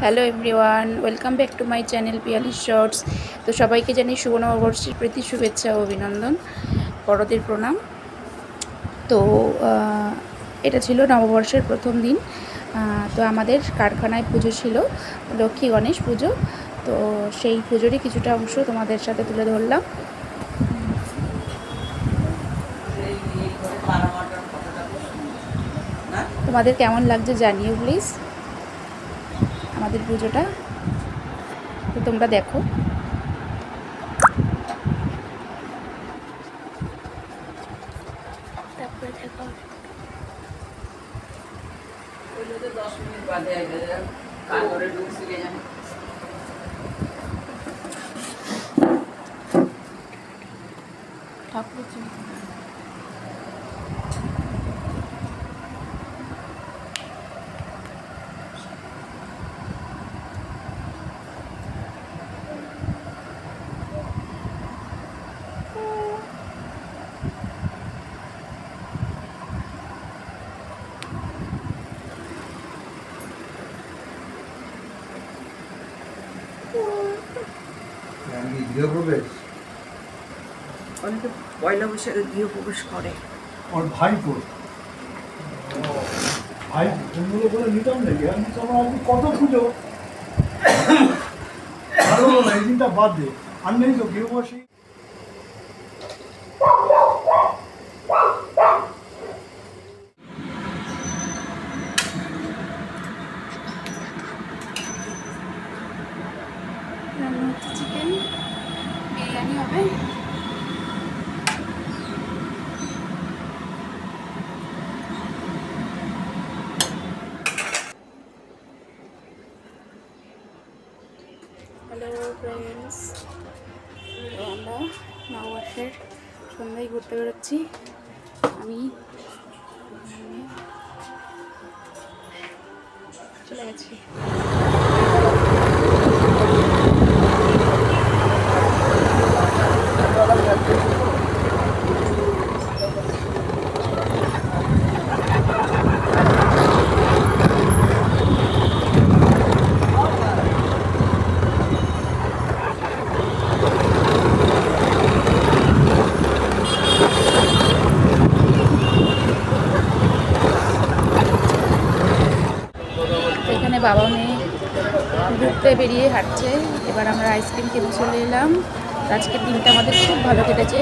Hello everyone, welcome back to my channel Piyali shorts. তো সবাইকে জানি শুভ নববর্ষের প্রীতি শুভেচ্ছা ও অভিনন্দন, বড়দের প্রণাম। তো এটা ছিল নববর্ষের প্রথম দিন। তো আমাদের কারখানায় পুজো ছিল, লক্ষ্মী গণেশ পুজো। তো সেই পুজোরই কিছুটা অংশ তোমাদের সাথে তুলে ধরলাম। তোমাদের কেমন লাগছে জানিও প্লিজ আমাদের পুজোটা। তো তোমরা দেখো। তারপরে দেখো 10 মিনিট বাদে কাগরে ঢুকছিলে জানি ঠাকুর অনেকে পয়লা বৈশাখে গৃহপ্রবেশ করে। ওর ভাই কর ভাই অন্যগুলো বলে নিতাম নাকি আমি তোমার আজকে কত পুজো ভালো না, এই দিনটা বাদ দে। আর নেই তো গৃহবাসী রান্না হচ্ছে চিকেন বিরিয়ানি হবে। হ্যালো ফ্রেন্ডস, তো আমরা নববর্ষের সন্ধ্যায় ঘুরতে বেরোচ্ছি। আমি চলে গেছি। এখানে বাবা মেয়ে ঘুরতে বেরিয়ে হাঁটছে। এবার আমরা আইসক্রিম খেতে চলে এলাম। আজকের দিনটা আমাদের খুব ভালো কেটেছে।